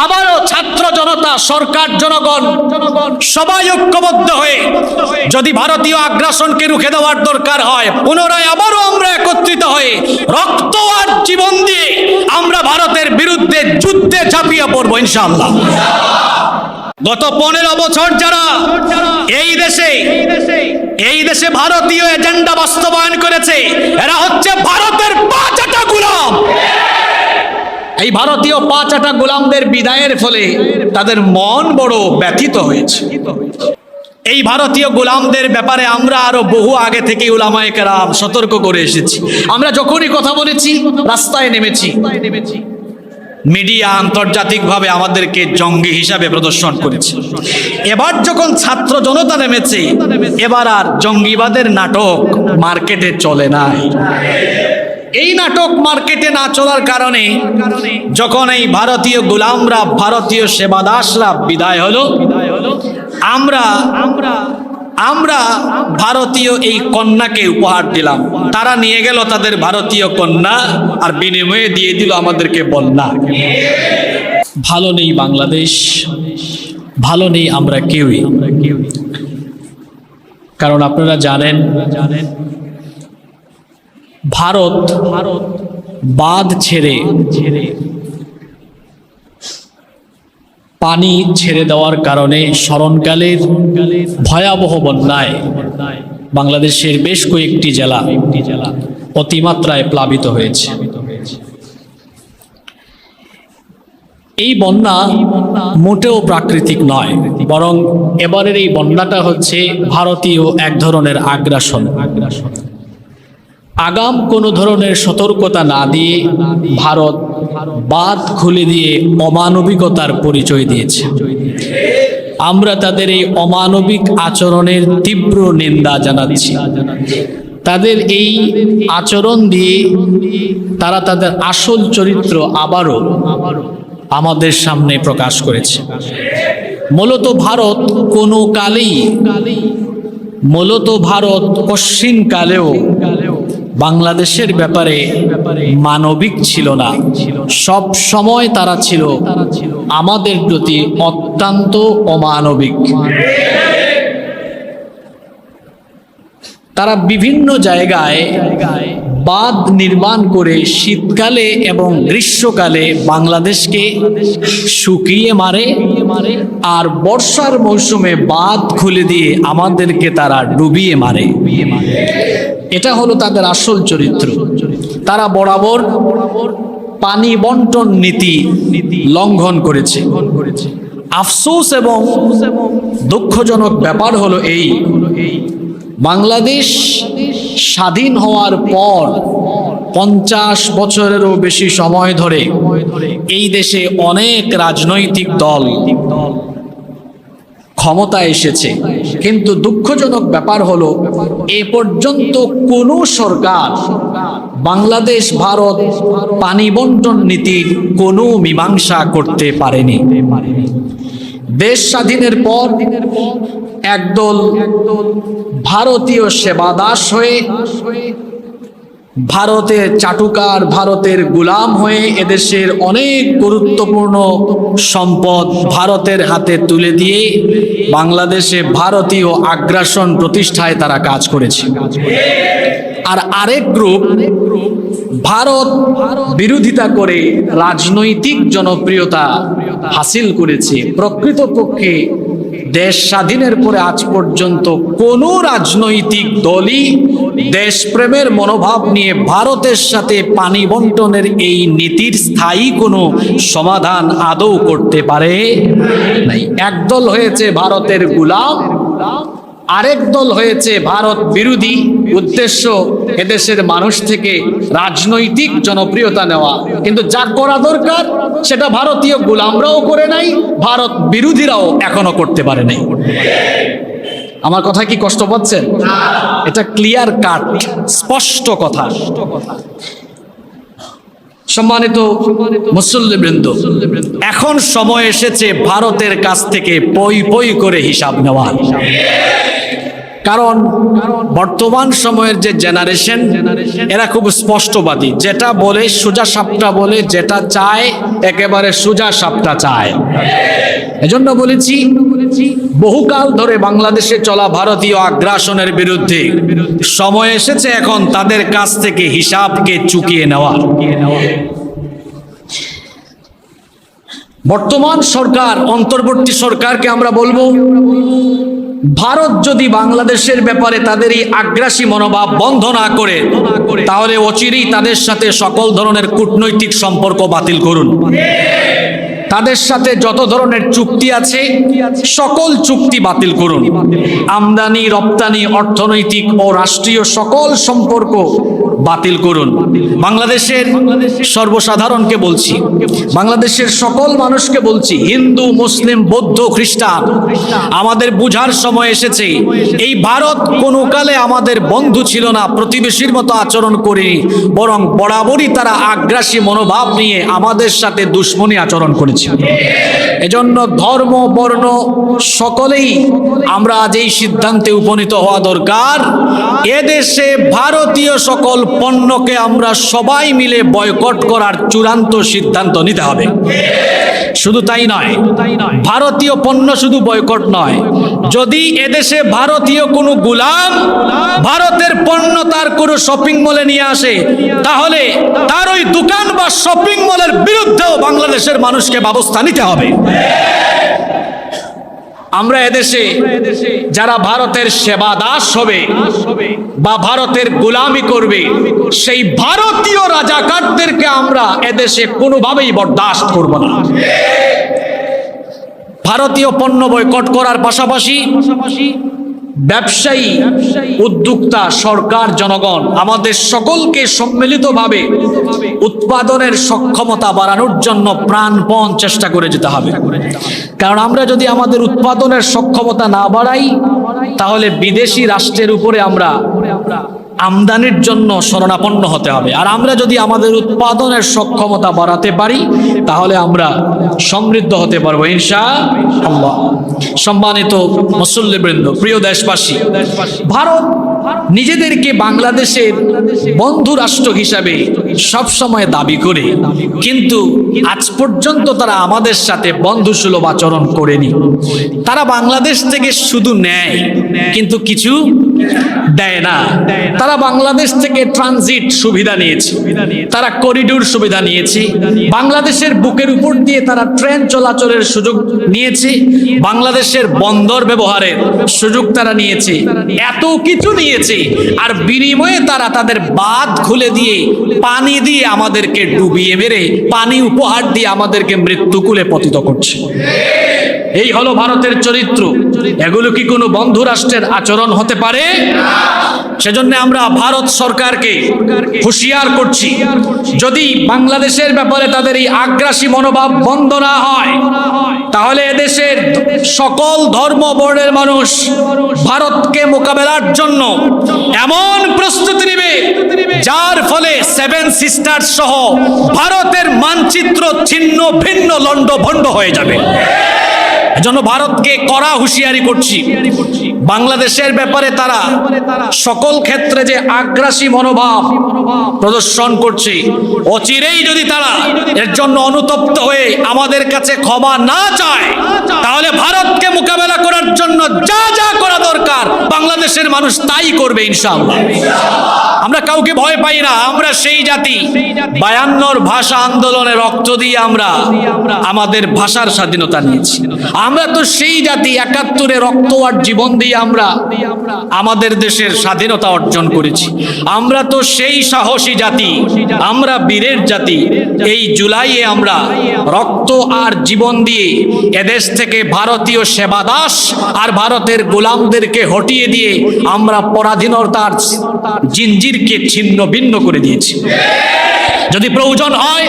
আবারও ছাত্র জনতা, সরকার, জনগণ সবাই ঐক্যবদ্ধ হয়ে যদি ভারতীয় আগ্রাসনকে রুখে দেওয়ার দরকার হয়, পুনরায় আবারও আমরা একত্রিত হয়ে রক্ত আর জীবন দিয়ে আমরা ভারতের বিরুদ্ধে যুদ্ধে ঝাঁপিয়ে পড়বো ইনশাআল্লাহ। গত 15 বছর যারা এই দেশে ভারতীয় এজেন্ডা বাস্তবায়ন করেছে, এরা হচ্ছে ভারতের পাঁচাটা গোলাম। এই ভারতীয় পাঁচাটা গোলামদের বিদায়ের ফলে তাদের মন বড় ব্যথিত হয়েছে। এই ভারতীয় গোলামদের ব্যাপারে আমরা আরো বহু আগে থেকে উলামায়ে কেরাম সতর্ক করে এসেছি। আমরা যখনই কথা বলেছি, রাস্তায় নেমেছি, মিডিয়া আন্তর্জাতিকভাবে আমাদেরকে জঙ্গি হিসাবে প্রদর্শন করেছে। এবার যখন ছাত্র জনতা নেমেছে, এবার আর জঙ্গিবাদের নাটক মার্কেটে চলে না। এই নাটক মার্কেটে না চলার কারণে যখন এই ভারতীয় গোলামরা, ভারতীয় সেবাদাসরা বিদায় হলো, আমরা ভারতীয় এই কন্যাকে উপহার দিলাম। তারা নিয়ে গেল তাদের ভারতীয় কন্যা, আর বিনিময়ে দিয়ে দিল আমাদেরকে বন্যা। ভালো নেই বাংলাদেশ, ভালো নেই আমরা কেউই। কারণ আপনারা জানেন, ভারত বাঁধ ছেড়ে পানি ছেড়ে দেওয়ার কারণে স্মরণকালের ভয়াবহ বন্যায় বাংলাদেশের বেশ কয়েকটি জেলা অতিমাত্রায় প্লাবিত হয়েছে। এই বন্যা মোটেও প্রাকৃতিক নয়, বরং এবারের এই বন্যাটা হচ্ছে ভারতীয় এক ধরনের আগ্রাসন। আগাম কোনো ধরনের সতর্কতা না দিয়ে ভারত বাঁধ খুলে দিয়ে অমানবিকতার পরিচয় দিয়েছে। আমরা তাদের এই অমানবিক আচরণের তীব্র নিন্দা জানাচ্ছি। তাদের এই আচরণ দিয়ে তারা তাদের আসল চরিত্র আবারও আমাদের সামনে প্রকাশ করেছে। মূলত ভারত কোনো কালেই, কশ্চিন কালেও বাংলাদেশের ব্যাপারে মানবিক ছিল না। সব সময় তারা ছিল আমাদের প্রতি অত্যন্ত অমানবিক। তারা বিভিন্ন জায়গায় বাঁধ নির্মাণ করে শীতকালে এবং গ্রীষ্মকালে বাংলাদেশকে শুকিয়ে মারে, আর বর্ষার মৌসুমে বাঁধ খুলে দিয়ে আমাদেরকে তারা ডুবিয়ে মারে। এটা হলো তাদের আসল চরিত্র। তারা বরাবর পানি বন্টন নীতি লঙ্ঘন করেছে। আফসোস এবং দুঃখজনক ব্যাপার হলো এই, বাংলাদেশ স্বাধীন হওয়ার পর 50 বছরেরও বেশি সময় ধরে এই দেশে অনেক রাজনৈতিক দল ক্ষমতায় এসেছে, কিন্তু দুঃখজনক ব্যাপার হলো এ পর্যন্ত কোনো সরকার বাংলাদেশ ভারত পানি বন্টন নীতির কোনো মীমাংসা করতে পারেনি। দেশ স্বাধীনের পর একদল ভারতীয় সেবাদাস হয়ে, ভারতের চাটুকার, ভারতের গোলাম হয়ে এদেশের অনেক গুরুত্বপূর্ণ সম্পদ ভারতের হাতে তুলে দিয়ে বাংলাদেশে ভারতীয় আগ্রাসন প্রতিষ্ঠায় তারা কাজ করেছে। আর আরেক গ্রুপ ভারত বিরোধিতা করে রাজনৈতিক জনপ্রিয়তা হাসিল করেছে। প্রকৃতপক্ষে দেশ স্বাধীনের পরে আজ পর্যন্ত কোনো রাজনৈতিক দলই দেশপ্রেমের মনোভাব নিয়ে ভারতের সাথে পানি বন্টনের এই নীতির স্থায়ী কোনো সমাধান আদৌ করতে পারে নাই। একদল হয়েছে ভারতের গোলাম, আরেক দল হয়েছে ভারত বিরোধী। উদ্দেশ্য এদেশের মানুষ থেকে রাজনৈতিক জনপ্রিয়তা নেওয়া। কিন্তু যা করা দরকার সেটা ভারতীয় গোলামরাও করে নাই, ভারত বিরোধীরাও এখনো করতে পারে নাই। আমার কথা কি কষ্ট পাচ্ছেন? এটা ক্লিয়ার কাট, স্পষ্ট কথা। সম্মানিত মুসল্লিবৃন্দ, এখন সময় এসেছে ভারতের কাছ থেকে পই পই করে হিসাব নেওয়ার। কারণ বর্তমান সময়ের যে জেনারেশন, এরা খুব স্পষ্টবাদী, যেটা বলে সোজা সাপটা বলে, যেটা চায় একেবারে সোজা সাপটা চায়। এজন্য বলেছি, বহুকাল ধরে বাংলাদেশে চলা ভারতীয় আগ্রাসনের বিরুদ্ধে সময় এসেছে এখন তাদের কাছ থেকে হিসাবকে চুকিয়ে নেওয়া। বর্তমান সরকার, অন্তর্বর্তী সরকারকে আমরা বলবো, ভারত যদি বাংলাদেশের ব্যাপারে তাদের এই আগ্রাসী মনোভাব বন্ধ না করে, তাহলে অচিরেই তাদের সাথে সকল ধরনের কূটনৈতিক সম্পর্ক বাতিল করুন। তাদের সাথে যত ধরনের চুক্তি আছে সকল চুক্তি বাতিল করুন। আমদানি রপ্তানি, অর্থনৈতিক ও রাষ্ট্রীয় সকল সম্পর্ক বাতিল করুন। বাংলাদেশের সর্বসাধারণকে বলছি, বাংলাদেশের সকল মানুষকে বলছি, হিন্দু মুসলিম বৌদ্ধ খ্রিস্টান, আমাদের বুঝার সময় এসেছে এই ভারত কোনো কালে আমাদের বন্ধু ছিল না, প্রতিবেশীর মতো আচরণ করেনি, বরং বরাবরই তারা আগ্রাসী মনোভাব নিয়ে আমাদের সাথে দুশ্মনী আচরণ করেছে। এজন্য ধর্ম বর্ণ সকলেই আমরা আজ এই সিদ্ধান্তে উপনীত হওয়া দরকার, এদেশে ভারতীয় সকল পণ্যকে আমরা সবাই মিলে বয়কট করার চূড়ান্ত সিদ্ধান্ত নিতে হবে। শুধু তাই নয়, ভারতীয় পণ্য শুধু বয়কট নয়, যদি এদেশে ভারতীয় কোনো গোলাম ভারতের পণ্য তার কোনো শপিং মলে নিয়ে আসে, তাহলে তার ওই দোকান বা শপিং মলের বিরুদ্ধেও বাংলাদেশের মানুষকে ব্যবস্থা নিতে হবে। আমরা এদেশে যারা ভারতের সেবা দাস হবে বা ভারতের গোলামি করবে, সেই ভারতীয় রাজাকারদেরকে আমরা এদেশে কোনোভাবেই বরদাস্ত করব না। ভারতীয় পণ্য বয়কট করার পাশাপাশি ব্যবসায়ী, উদ্যোক্তা, সরকার, জনগণ আমাদের সকলকে সম্মিলিতভাবে উৎপাদনের সক্ষমতা বাড়ানোর জন্য প্রাণপণ চেষ্টা করে যেতে হবে। কারণ আমরা যদি আমাদের উৎপাদনের সক্ষমতা না বাড়াই, তাহলে বিদেশি রাষ্ট্রের উপরে আমরা আমদানির জন্য শরণাপন্ন হতে হবে। আর আমরা যদি আমাদের উৎপাদনের সক্ষমতা বাড়াতে পারি, তাহলে আমরা সমৃদ্ধ হতে পারবো ইনশাআল্লাহ। সম্মানিত মুসল্লিবৃন্দ, প্রিয় দেশবাসী, ভারত নিজেদেরকে বাংলাদেশের বন্ধু রাষ্ট্র হিসাবে সবসময় দাবি করে, কিন্তু আজ পর্যন্ত তারা আমাদের সাথে বন্ধুসুলভ আচরণ করেনি। তারা বাংলাদেশ থেকে শুধু নেয় কিন্তু কিছু দেয় না। তারা বাংলাদেশ থেকে ট্রানজিট সুবিধা নিয়েছে, তারা করিডোর সুবিধা নিয়েছে, বাংলাদেশের বুকের উপর দিয়ে তারা ট্রেন চলাচলের সুযোগ নিয়েছে, বাংলাদেশের বন্দর ব্যবহারের সুযোগ তারা নিয়েছে, এত কিছু নিয়েছে। আর বিনিময়ে তারা তাদের বাঁধ খুলে দিয়ে পানি দিয়ে আমাদেরকে ডুবিয়ে মেরে পানি উপহার দিয়ে আমাদেরকে মৃত্যুকুলে পতিত করছে। এই হলো ভারতের চরিত্র। এগুলো কি কোনো বন্ধু রাষ্ট্রের আচরণ হতে পারে? সেজন্য আমরা ভারত সরকারকে হুঁশিয়ার করছি, যদি বাংলাদেশের ব্যাপারে তাদের এই আগ্রাসী মনোভাব বন্ধ না হয়, তাহলে এদেশের সকল ধর্ম বর্ণের মানুষ ভারতকে মোকাবেলার জন্য এমন প্রস্তুতি নেবে, যার ফলে সেভেন সিস্টার্স সহ ভারতের মানচিত্র ছিন্ন ভিন্ন লন্ডভন্ড হয়ে যাবে। এজন্য ভারতকে কড়া হুঁশিয়ারি করছি, বাংলাদেশের ব্যাপারে তারা সকল ক্ষেত্রে যে আগ্রাসী মনোভাব প্রদর্শন করছে, অচিরেই যদি তারা এর জন্য অনুতপ্ত হয়ে আমাদের কাছে ক্ষমা না চায়, তাহলে ভারতকে মোকাবেলা করার জন্য যা যা করা দরকার বাংলাদেশের মানুষ তাই করবে ইনশাআল্লাহ। আমরা কাউকে ভয় পাই না। আমরা সেই জাতি, 52 ভাষা আন্দোলনে রক্ত দিয়ে আমরা আমাদের ভাষার স্বাধীনতা নিয়েছি। আমরা তো সেই জাতি, 71-এ রক্ত আর জীবন দিয়ে আমরা আমাদের দেশের স্বাধীনতা অর্জন করেছি। আমরা তো সেই সাহসী জাতি, আমরা বীরের জাতি। এই জুলাইয়ে আমরা রক্ত আর জীবন দিয়ে এদেশ থেকে ভারতীয় সেবাদাস আর ভারতের গোলামদেরকে হটিয়ে দিয়ে আমরা পরাধীনতার জিঞ্জিরকে ছিন্ন ভিন্ন করে দিয়েছি। যদি প্রয়োজন হয়